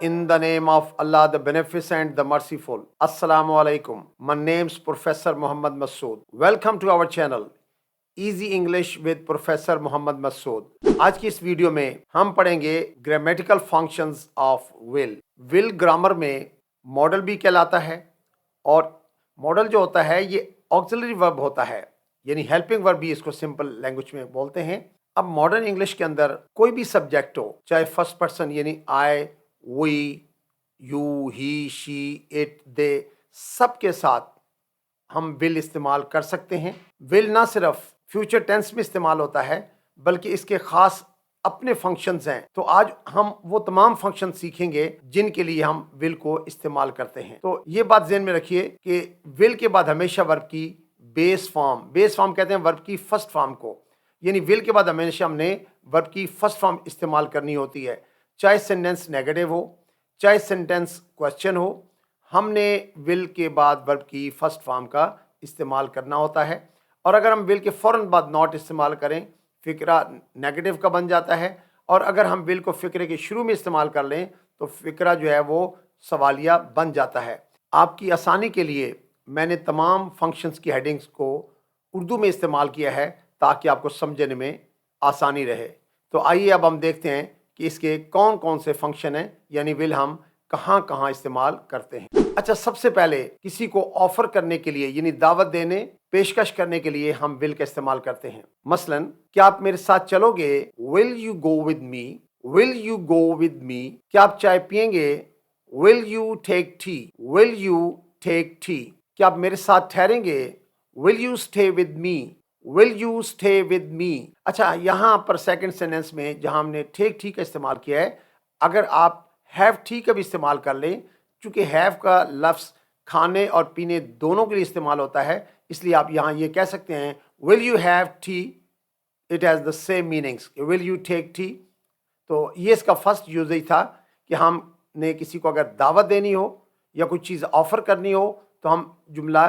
In the name of Allah, the Beneficent, the Merciful. Assalamu alaikum. My name's Professor Muhammad Masood. Welcome to our channel, Easy English with Professor Muhammad Masood. आज की इस video में हम पढ़ेंगे grammatical functions of will. Will grammar में model भी कहलाता है, और मॉडल जो होता है ये ऑक्सिलरी वर्ब होता है, यानी हेल्पिंग वर्ब भी इसको सिंपल लैंग्वेज में बोलते हैं. अब मॉडर्न इंग्लिश के अंदर कोई भी सब्जेक्ट हो, चाहे फर्स्ट पर्सन यानी I, we, you, he, she, it, they, सब के साथ हम विल इस्तेमाल कर सकते हैं. विल ना सिर्फ फ्यूचर टेंस में इस्तेमाल होता है बल्कि इसके खास अपने फंक्शंस हैं. तो आज हम वो तमाम फंक्शन सीखेंगे जिनके लिए हम विल को इस्तेमाल करते हैं. तो ये बात ज़हन में रखिए कि विल के बाद हमेशा वर्ब की बेस फॉर्म कहते हैं वर्ब की फर्स्ट फॉर्म को, यानी विल के बाद हमेशा हमने वर्ब की फर्स्ट फॉर्म इस्तेमाल करनी होती है. चाहे सेंटेंस नेगेटिव हो, चाहे सेंटेंस क्वेश्चन हो, हमने विल के बाद वर्ब की फर्स्ट फॉर्म का इस्तेमाल करना होता है. और अगर हम विल के फ़ौरन बाद नॉट इस्तेमाल करें, फ़िक्रा नेगेटिव का बन जाता है. और अगर हम विल को फ़िक्रे के शुरू में इस्तेमाल कर लें तो फ़िक्रा जो है वो सवालिया बन जाता है. आपकी आसानी के लिए मैंने तमाम फंक्शंस की हेडिंग्स को उर्दू में इस्तेमाल किया है ताकि आपको समझने में आसानी रहे. तो आइए अब हम देखते हैं कि इसके कौन कौन से फंक्शन हैं, यानी विल हम कहाँ कहाँ इस्तेमाल करते हैं. अच्छा, सबसे पहले किसी को ऑफर करने के लिए यानी दावत देने, पेशकश करने के लिए हम विल का इस्तेमाल करते हैं. मसलन, क्या आप मेरे साथ चलोगे? Will you go with me? Will you go with me? क्या आप चाय पियेंगे? Will you take tea? Will you take tea? क्या आप मेरे साथ ठहरेंगे? Will you stay with me? Will you stay with me? अच्छा, यहाँ पर सेकंड सेंटेंस में जहाँ हमने टेक टी का इस्तेमाल किया है, अगर आप हैव टी का भी इस्तेमाल कर लें, चूँकि हैव का लफ्ज़ खाने और पीने दोनों के लिए इस्तेमाल होता है, इसलिए आप यहाँ ये कह सकते हैं will you have tea, it has the same meanings. Will you take tea, तो ये इसका फर्स्ट यूजेज था कि हमने किसी को अगर दावत देनी हो या कोई चीज़ ऑफ़र करनी हो तो हम जुमला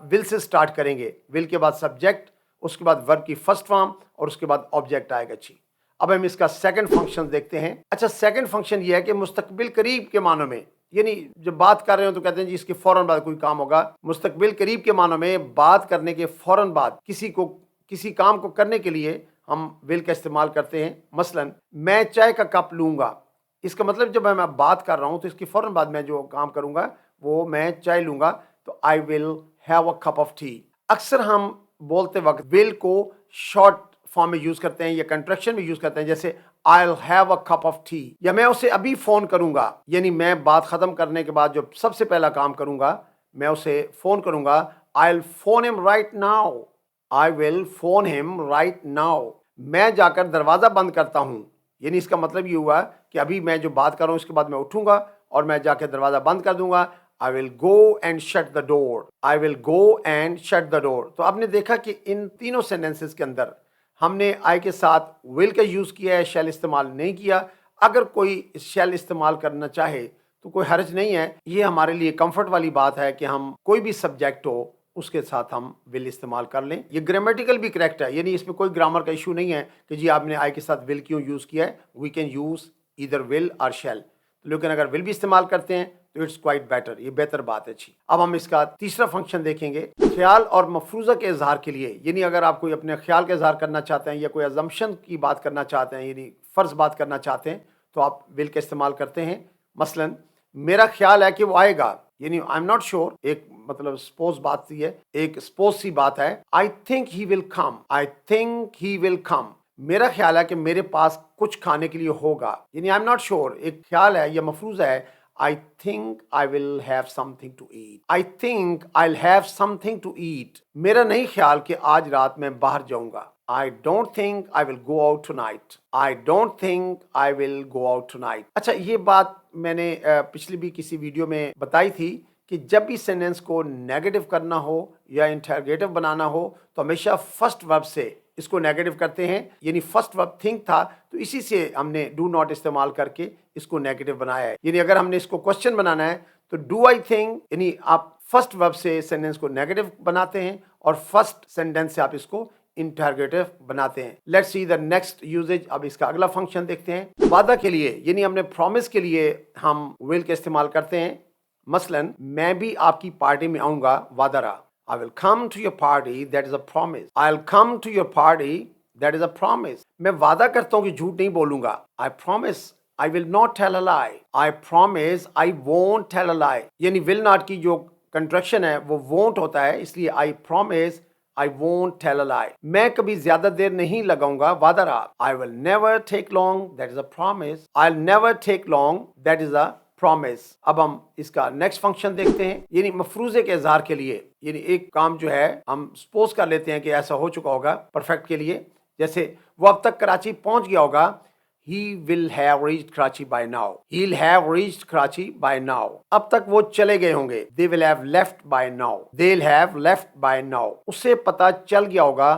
विल से स्टार्ट करेंगे. विल के बाद सब्जेक्ट, उसके बाद वर्ब की फर्स्ट फॉर्म और उसके बाद ऑब्जेक्ट आएगा. जी, अब हम इसका सेकंड फंक्शन देखते हैं. अच्छा, सेकंड फंक्शन ये है कि मुस्तकबिल करीब के मानों में, यानी जब बात कर रहे हो तो कहते हैं जी इसके फौरन बाद कोई काम होगा. मुस्तकबिल करीब के मानों में बात करने के फौरन बाद किसी काम को करने के लिए हम विल का इस्तेमाल करते हैं. मसलन, मैं चाय का कप लूँगा, इसका मतलब जब मैं बात कर रहा हूँ तो इसके फौरन बाद मैं जो काम करूँगा वो मैं चाय लूँगा, तो I will have a cup of T. अक्सर हम बोलते वक्त विल को शॉर्ट फॉर्म में यूज़ करते हैं या कंट्रैक्शन में यूज़ करते हैं, जैसे I will have a cup of T, या मैं उसे अभी फ़ोन करूँगा, यानी मैं बात ख़त्म करने के बाद जो सबसे पहला काम करूँगा मैं उसे फ़ोन करूँगा. I will phone him right now. I will phone him right now. मैं जाकर दरवाज़ा बंद करता हूँ, यानी इसका मतलब ये हुआ कि अभी मैं जो बात कर रहा हूँ उसके बाद मैं उठूँगा और मैं जाकर दरवाज़ा बंद कर दूँगा. I will go and shut the door. I will go and shut the door. तो आपने देखा कि इन तीनों सेंटेंसेस के अंदर हमने आई के साथ विल का यूज़ किया है, शैल इस्तेमाल नहीं किया. अगर कोई शैल इस्तेमाल करना चाहे तो कोई हर्ज नहीं है. ये हमारे लिए कंफर्ट वाली बात है कि हम कोई भी सब्जेक्ट हो उसके साथ हम विल इस्तेमाल कर लें. ये ग्रामेटिकल भी करेक्ट है, यानी इसमें कोई ग्रामर का इशू नहीं है कि जी आपने आई के साथ विल क्यों यूज़ किया है. We can use either will और शैल, लेकिन अगर विल भी इस्तेमाल करते हैं तो इट्स क्वाइट बेटर, ये बेहतर बात है. अच्छी, अब हम इसका तीसरा फंक्शन देखेंगे. ख्याल और मफरूज़ा के इजहार के लिए, यानी अगर आप कोई अपने ख्याल का इजहार करना चाहते हैं या कोई अजम्पशन की बात करना चाहते हैं, यानी फ़र्ज़ बात करना चाहते हैं, तो आप विल का इस्तेमाल करते हैं. मसलन, मेरा ख्याल है कि वो आएगा, यानी आई एम नॉट श्योर, एक मतलब सपोज बात सी है, एक सपोज सी बात है. I think he will come. I think he will come. मेरा ख्याल है कि मेरे पास कुछ खाने के लिए होगा, यानी आई एम नॉट श्योर, एक ख्याल है या मफरूज़ा है. I think I will have something to eat. I think I'll have something to eat. मेरा नहीं ख्याल कि आज रात मैं बाहर जाऊंगा. I don't think I will go out tonight. I don't think I will go out tonight. अच्छा, ये बात मैंने पिछली भी किसी वीडियो में बताई थी कि जब भी सेंटेंस को नेगेटिव करना हो या इंटरोगेटिव बनाना हो तो हमेशा फर्स्ट वर्ब से इसको नेगेटिव करते हैं. यानी फर्स्ट वर्ब थिंक था तो इसी से हमने डू नॉट इस्तेमाल करके इसको नेगेटिव बनाया है. यानी अगर हमने इसको क्वेश्चन बनाना है तो डू आई थिंक, यानी आप फर्स्ट वर्ब से सेंटेंस को नेगेटिव बनाते हैं और फर्स्ट सेंटेंस से आप इसको इंटरगेटिव बनाते हैं। Let's see the next usages. अब इसका अगला फंक्शन देखते हैं। वादा के लिए यानी हमने प्रॉमिस के लिए हम विल का इस्तेमाल करते हैं। मसलन मैं भी आपकी पार्टी में आऊंगा, वादा रहा। I will come to your party, that is a promise. I'll come to your party, that is a promise. मैं वादा करता हूँ कि झूठ नहीं बोलूंगा। I promise I will not tell a lie. I promise I won't tell a lie. यानी will not की जो कंट्रैक्शन है वो won't होता है, इसलिए I promise I won't tell a lie. मैं कभी ज्यादा देर नहीं लगाऊंगा, वादा रहा। I will never take long, that is a promise. I'll never take long, that is a promise. अब हम इसका नेक्स्ट फंक्शन देखते हैं। यानी मफरूजे के इजहार के लिए यानी एक काम जो है हम सपोज कर लेते हैं कि ऐसा हो चुका होगा परफेक्ट के लिए। जैसे वो अब तक कराची पहुंच गया होगा, He will have reached Karachi by now. He'll have reached Karachi by now. अब तक वो चले गए होंगे। They will have left by now. They'll have left by now. उसे पता चल गया होगा।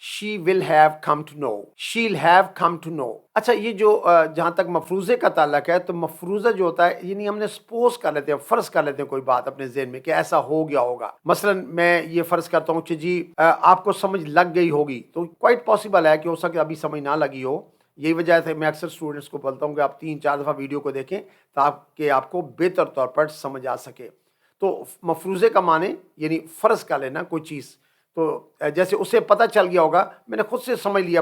She will have come to know. She'll have come to know. अच्छा, ये जो जहाँ तक मफरूजे का ताल्लुक है, तो मफरूजा जो होता है यानी हमने सपोज कर लेते हैं, फर्ज कर लेते हैं कोई बात अपने ज़हन में कि ऐसा हो गया होगा। मसलन मैं ये फर्ज करता हूँ कि जी आपको समझ लग गई होगी, तो क्वाइट पॉसिबल है कि हो सके अभी समझ ना लगी हो। यही वजह से मैं अक्सर स्टूडेंट्स को बोलता हूँ कि आप 3-4 दफ़ा वीडियो को देखें ताकि आपको बेहतर तौर पर समझ आ सके। तो मफरूज़े का माने यानी फ़र्ज कर लेना कोई चीज़। तो जैसे उसे पता चल गया होगा, मैंने खुद से समझ लिया,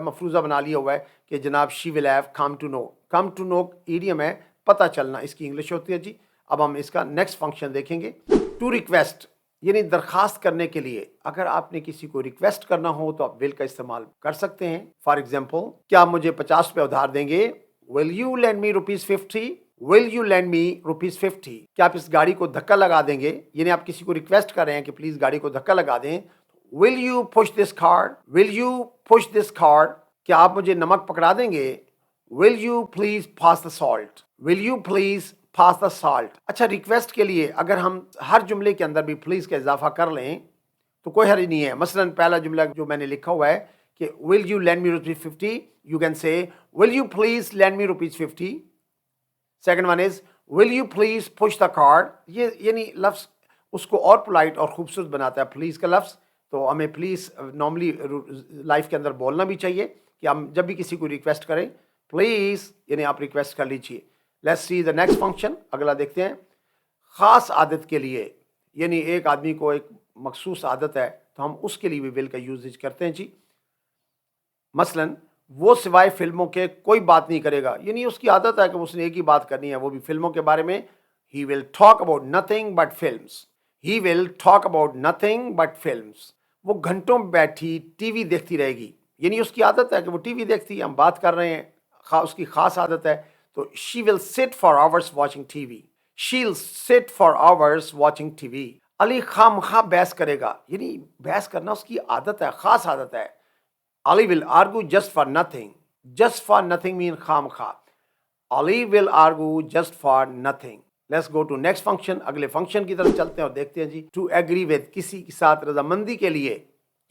मफरूज़ा बना लिया हुआ है कि जनाब she will have come to know. Come to know idiom है, पता चलना, इसकी इंग्लिश होती है जी। अब हम इसका नेक्स्ट फंक्शन देखेंगे। टू रिक्वेस्ट यानी दरखास्त करने के लिए। अगर आपने किसी को रिक्वेस्ट करना हो तो आप विल का इस्तेमाल कर सकते हैं। फॉर एग्जाम्पल, क्या आप मुझे 50 रुपये उधार देंगे? Will you lend me ₹50? Will you lend me ₹50? क्या आप इस गाड़ी को धक्का लगा देंगे? यानी आप किसी को रिक्वेस्ट कर रहे हैं कि प्लीज गाड़ी को धक्का लगा दें। Will you push this card? Will you push this card? क्या आप मुझे नमक पकड़ा देंगे? Will you please pass the salt? Will you please pass the salt? अच्छा, रिक्वेस्ट के लिए अगर हम हर जुमले के अंदर भी प्लीज का इजाफा कर लें तो कोई हर्ज नहीं है। मसलन पहला जुमला जो मैंने लिखा हुआ है कि will you lend me ₹50, you can say will you please lend me ₹50। Second one is will you please push the card. ये यानी लफ्ज उसको और पोलाइट और खूबसूरत बनाता है प्लीज का लफ्ज। तो हमें प्लीज नॉर्मली लाइफ के अंदर बोलना भी चाहिए कि हम जब भी किसी को रिक्वेस्ट करें प्लीज यानी आप रिक्वेस्ट कर लीजिए। Let's see the next function. अगला देखते हैं। ख़ास आदत के लिए यानी एक आदमी को एक मखसूस आदत है तो हम उसके लिए भी विल का यूजेज करते हैं जी। मसलन वो सिवाय फिल्मों के कोई बात नहीं करेगा, यानी उसकी आदत है कि उसने एक ही बात करनी है, वो भी फिल्मों के बारे में। He will talk about nothing but films. He will talk about nothing but films. वो घंटों बैठी टीवी देखती रहेगी, यानी उसकी आदत है कि वो टीवी देखती है। हम बात कर रहे हैं उसकी खास आदत है, तो she will sit for hours watching TV. She will sit for hours watching TV. Ali खामखा बहस करेगा, यानी बहस करना उसकी आदत है, खास आदत है। Ali will argue just for nothing. Just for nothing mean खामखा। Ali will argue just for nothing. Let's go to next function. अगले फंक्शन की तरफ चलते हैं और देखते हैं जी। To agree with, किसी के साथ रजामंदी के लिए,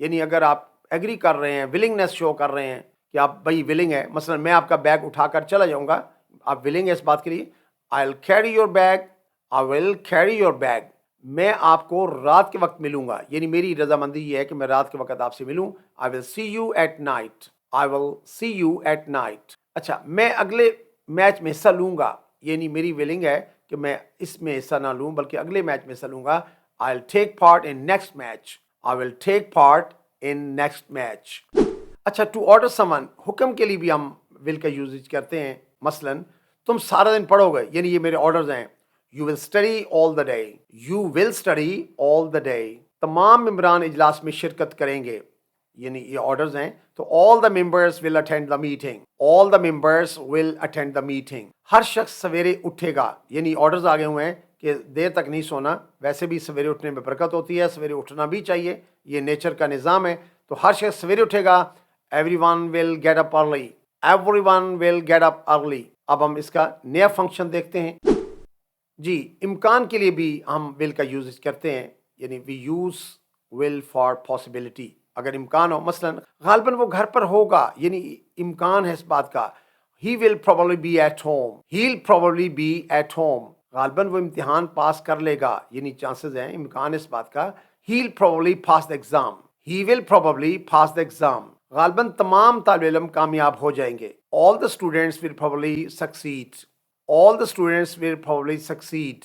यानी अगर आप एग्री कर रहे हैं, विलिंगनेस शो कर रहे हैं कि आप भाई विलिंग है। मसलन मैं आपका बैग उठाकर चला जाऊंगा, आप विलिंग है इस बात के लिए। I'll carry your bag. I will carry your bag. मैं आपको रात के वक्त मिलूंगा, यानी मेरी रजामंदी ये है कि मैं रात के वक्त आपसे मिलूं। I will see you at night. I will see you at night. अच्छा, मैं अगले मैच में हिस्सा लूंगा, यानी मेरी विलिंग है कि मैं इसमें हिस्सा ना लूं बल्कि अगले मैच में हिस्सा लूंगा। I'll take part in next match. I will take part in next match. अच्छा, टू ऑर्डर समन, हुक्म के लिए भी हम विल का यूजेज करते हैं। मसलन तुम सारा दिन पढ़ोगे, यानी ये मेरे ऑर्डर्स हैं। You will study all the day. You will study all the day. तमाम मेंबरान इजलास में शिरकत करेंगे, यानी ये ऑर्डर्स हैं। तो all the members will attend the meeting. All the members will attend the meeting. हर शख्स सवेरे उठेगा, यानी ऑर्डर्स आ गए हुए हैं कि देर तक नहीं सोना। वैसे भी सवेरे उठने में बरकत होती है, सवेरे उठना भी चाहिए, ये नेचर का निज़ाम है। तो हर शख्स सवेरे उठेगा। Everyone will get up early. Everyone will get up early. अब हम इसका नया फंक्शन देखते हैं जी। इम्कान के लिए भी हम विल का यूज करते हैं, यानी we use will for possibility. अगर इम्कान हो, मसलन गालबन वो घर पर होगा, यानी इम्कान है इस बात का। He will probably be at home. He will probably be at home. गालबन वो इम्तिहान पास कर लेगा, यानी चांसेस हैं, इम्कान इस बात का। He will probably pass the exam. He will probably pass the exam. غالباً تمام طالب علم کامیاب ہو جائیں گے. All the students will probably succeed. All the students will probably succeed.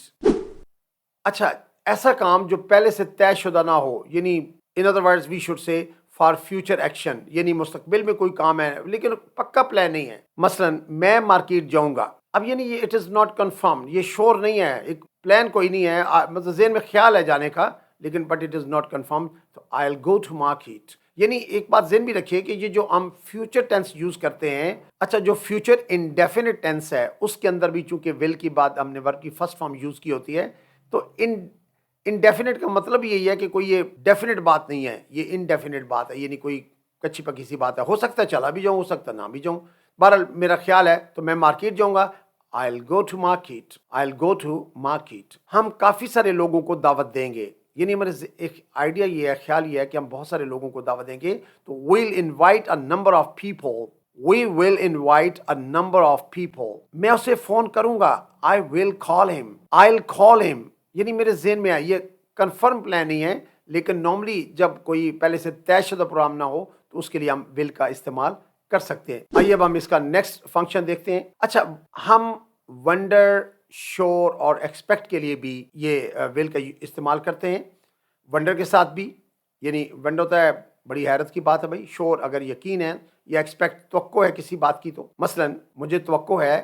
اچھا ایسا کام جو پہلے سے طے شدہ نہ ہو, یعنی in other words we should say for future action, یعنی مستقبل میں کوئی کام ہے لیکن پکا پلان نہیں ہے. مثلا میں مارکیٹ جاؤں گا, اب یعنی یہ اٹ از ناٹ کنفرم, یہ شور نہیں ہے, ایک پلان کوئی نہیں ہے, مطلب ذہن میں خیال ہے جانے کا لیکن but it is not confirm, تو آئی ول گو ٹو مارکیٹ. یعنی ایک بات ذہن بھی رکھیے کہ یہ جو ہم فیوچر ٹینس یوز کرتے ہیں, اچھا جو فیوچر انڈیفینٹ ٹینس ہے اس کے اندر بھی چونکہ ول کی بات ہم نے ورب کی فرسٹ فارم یوز کی ہوتی ہے, تو انڈیفینٹ کا مطلب یہی ہے کہ کوئی یہ ڈیفینٹ بات نہیں ہے, یہ انڈیفینٹ بات ہے, یعنی کوئی کچی پکی سی بات ہے. ہو سکتا ہے چلا بھی جاؤں, ہو سکتا ہے نہ بھی جاؤں. بہرحال میرا خیال ہے تو میں مارکیٹ جاؤں گا. I'll go to market. I'll go to market. ہم کافی سارے لوگوں کو دعوت دیں گے, یعنی ہمارے ایک آئیڈیا یہ ہے, خیال یہ ہے کہ ہم بہت سارے لوگوں کو دعوت دیں گے. تو we'll invite a number of people. We will invite a number of people. میں اسے فون کروں گا. I will call him. I'll call him. یعنی میرے ذہن میں ہے, یہ کنفرم پلان نہیں ہے لیکن نارملی جب کوئی پہلے سے طے شدہ پروگرام نہ ہو تو اس کے لیے ہم will کا استعمال کر سکتے ہیں. آئیے اب ہم اس کا نیکسٹ فنکشن دیکھتے ہیں. اچھا ہم ونڈر, شور اور ایکسپیکٹ کے لیے بھی یہ will کا استعمال کرتے ہیں. ونڈر کے ساتھ بھی, یعنی ونڈر ہوتا ہے بڑی حیرت کی بات ہے بھائی, شور اگر یقین ہے, یا ایکسپیکٹ توقع ہے کسی بات کی. تو مثلا مجھے توقع ہے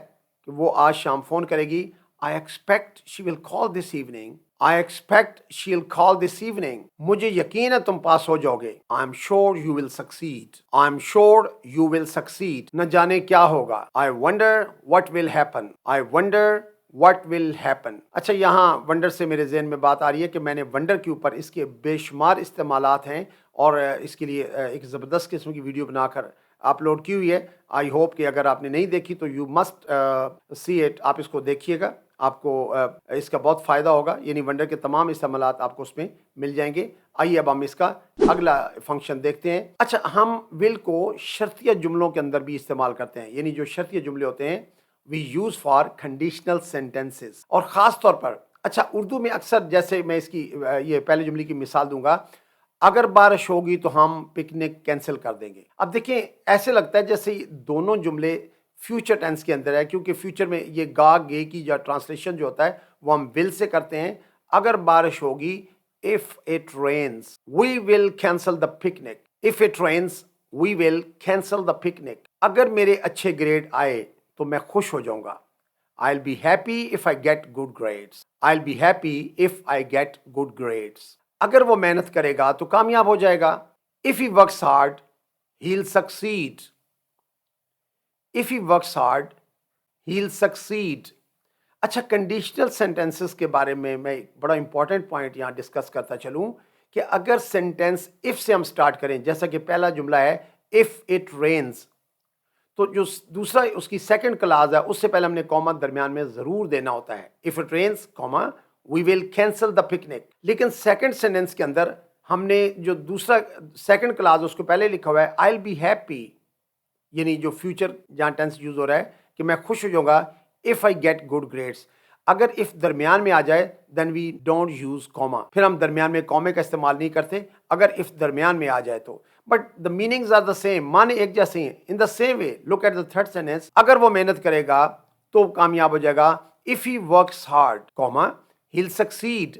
کہ وہ آج شام فون کرے گی. I expect she will call this evening. I expect she'll call this evening. مجھے یقین ہے تم پاس ہو جاؤ گے. I'm sure you will succeed. I'm sure you will succeed. نہ جانے کیا ہوگا. I wonder what will happen. I wonder what will happen. اچھا یہاں ونڈر سے میرے ذہن میں بات آ رہی ہے کہ میں نے ونڈر کے اوپر اس کے بے شمار استعمالات ہیں اور اس کے لیے ایک زبردست قسم کی ویڈیو بنا کر اپلوڈ کی ہوئی ہے. آئی ہوپ کہ اگر آپ نے نہیں دیکھی تو یو مسٹ سی اٹ, آپ اس کو دیکھیے گا, آپ کو اس کا بہت فائدہ ہوگا. یعنی ونڈر کے تمام استعمالات آپ کو اس میں مل جائیں گے. آئیے اب ہم اس کا اگلا فنکشن دیکھتے ہیں. اچھا ہم ول کو شرطیہ جملوں کے اندر بھی استعمال کرتے ہیں, یعنی جو شرطیہ جملے ہوتے ہیں we use for conditional sentences. اور خاص طور پر اچھا اردو میں اکثر, جیسے میں اس کی یہ پہلے جملے کی مثال دوں گا, اگر بارش ہوگی تو ہم پکنک کینسل کر دیں گے. اب دیکھیں ایسے لگتا ہے جیسے دونوں جملے فیوچر ٹینس کے اندر ہے, کیونکہ فیوچر میں یہ گا گے کی جو ٹرانسلیشن جو ہوتا ہے وہ ہم ول سے کرتے ہیں. اگر بارش ہوگی, if it rains we will cancel the picnic. if it rains we will cancel the picnic. اگر میرے اچھے گریڈ آئے تو میں خوش ہو جاؤں گا. I'll be happy if I get good grades. I'll be happy if I get good grades. اگر وہ محنت کرے گا تو کامیاب ہو جائے گا. If he works hard he'll succeed. If he works hard he'll succeed. اچھا کنڈیشنل سینٹینسز کے بارے میں ایک بڑا امپورٹنٹ پوائنٹ یہاں ڈسکس کرتا چلوں کہ اگر سینٹینس if سے ہم سٹارٹ کریں, جیسا کہ پہلا جملہ ہے if it rains, تو جو دوسرا اس کی سیکنڈ کلاز ہے اس سے پہلے ہم نے کوما درمیان میں ضرور دینا ہوتا ہے. if it rains, we will cancel the picnic. لیکن سیکنڈ سینٹینس کے اندر ہم نے جو دوسرا سیکنڈ کلاز اس کو پہلے لکھا ہوا ہے I'll be happy, یعنی جو فیوچر جہاں ٹینس یوز ہو رہا ہے کہ میں خوش ہو جاؤں گا if I get good grades. اگر if درمیان میں آ جائے then we don't use comma, پھر ہم درمیان میں کومے کا استعمال نہیں کرتے اگر if درمیان میں آ جائے تو. but the meanings are the same, معنی ایک جیسے ہیں. in the same way look at the third sentence. اگر وہ محنت کرے گا تو کامیاب ہو جائے گا. if he works hard, he'll succeed.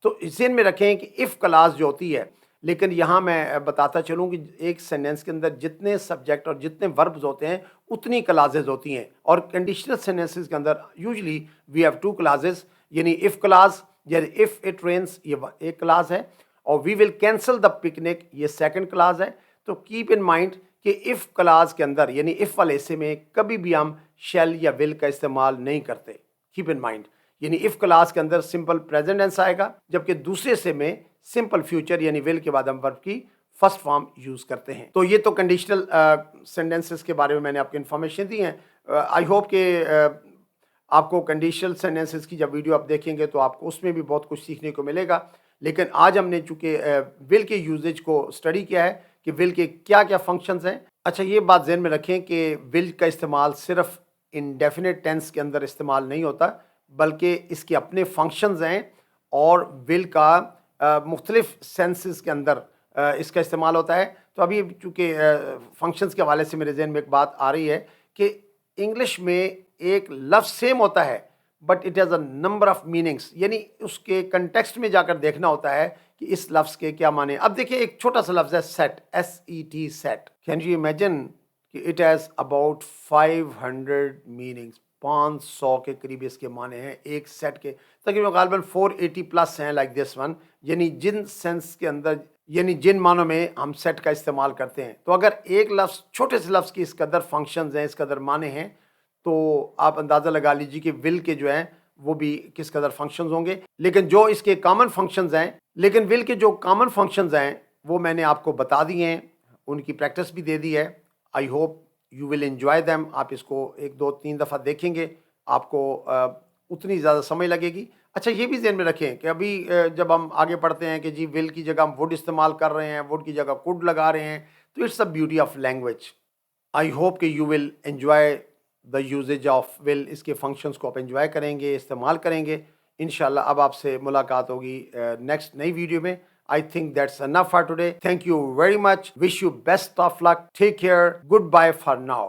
تو ذہن میں رکھیں کہ if کلاس جو ہوتی ہے, لیکن یہاں میں بتاتا چلوں کہ ایک سینٹینس کے اندر جتنے سبجیکٹ اور جتنے وربز ہوتے ہیں اتنی کلازز ہوتی ہیں. اور کنڈیشنل سینٹینسز کے اندر usually we have two clauses, یعنی if کلاس, یعنی if it rains یہ ایک کلاس ہے, اور we will cancel the picnic یہ سیکنڈ کلاس ہے. تو کیپ ان مائنڈ کہ if کلاس کے اندر یعنی if والے حصے میں کبھی بھی ہم shall یا will کا استعمال نہیں کرتے. کیپ ان مائنڈ, یعنی if کلاس کے اندر سمپل پریزنٹ ٹینس آئے گا, جبکہ دوسرے حصے میں سمپل فیوچر یعنی will کے بعد ہم ورب کی فرسٹ فارم یوز کرتے ہیں. تو یہ تو کنڈیشنل سینٹینسز کے بارے میں نے آپ کو انفارمیشن دی ہیں. آئی ہوپ کہ آپ کو کنڈیشنل سینٹینسز کی جب ویڈیو آپ دیکھیں گے تو آپ کو اس میں بھی بہت کچھ سیکھنے کو ملے گا. لیکن آج ہم نے چونکہ will کے یوزیج کو اسٹڈی کیا ہے کہ will کے کیا کیا فنکشنز ہیں. اچھا یہ بات ذہن میں رکھیں کہ will کا استعمال صرف انڈیفینٹ ٹینس کے اندر استعمال نہیں ہوتا, بلکہ اس کے اپنے فنکشنز ہیں اور will کا مختلف سینسز کے اندر اس کا استعمال ہوتا ہے. تو ابھی چونکہ فنکشنز کے حوالے سے میرے ذہن میں ایک بات آ رہی ہے کہ انگلش میں ایک لفظ سیم ہوتا ہے but it has a number of meanings, یعنی اس کے کنٹیکسٹ میں جا کر دیکھنا ہوتا ہے کہ اس لفظ کے کیا معنی. اب دیکھیں ایک چھوٹا سا لفظ ہے set, SET set. Can you imagine کہ اٹ ہیز اباؤٹ 500 میننگس، 500 کے قریب اس کے معنی ہیں ایک سیٹ کے. تقریباً غالباً 480 پلس ہیں لائک دس ون، یعنی جن سینس کے اندر، یعنی جن معنوں میں ہم سیٹ کا استعمال کرتے ہیں. تو اگر ایک لفظ، چھوٹے سے لفظ کی اس قدر فنکشنز ہیں، اس قدر معنی ہیں، تو آپ اندازہ لگا لیجیے کہ ول کے جو ہیں وہ بھی کس قدر فنکشنز ہوں گے. لیکن جو اس کے کامن فنکشنز ہیں، لیکن ول کے جو کامن فنکشنز ہیں وہ میں نے آپ کو بتا دیے ہیں، ان کی پریکٹس بھی دے دی ہے. I hope you will enjoy them. آپ اس کو 1 2 3 دفعہ دیکھیں گے، آپ کو اتنی زیادہ سمجھ لگے گی. اچھا یہ بھی ذہن میں رکھیں کہ ابھی جب ہم آگے پڑھتے ہیں کہ جی ول کی جگہ ہم وڈ استعمال کر رہے ہیں، وڈ کی جگہ کوڈ لگا رہے ہیں، تو it's a beauty of language. I hope کہ you will enjoy the usage of will. اس کے فنکشنز کو آپ انجوائے کریں گے، استعمال کریں گے انشاءاللہ. اب آپ سے ملاقات ہوگی نیکسٹ نئی ویڈیو میں. I think that's enough for today. Thank you very much. Wish you best of luck. Take care. Goodbye for now.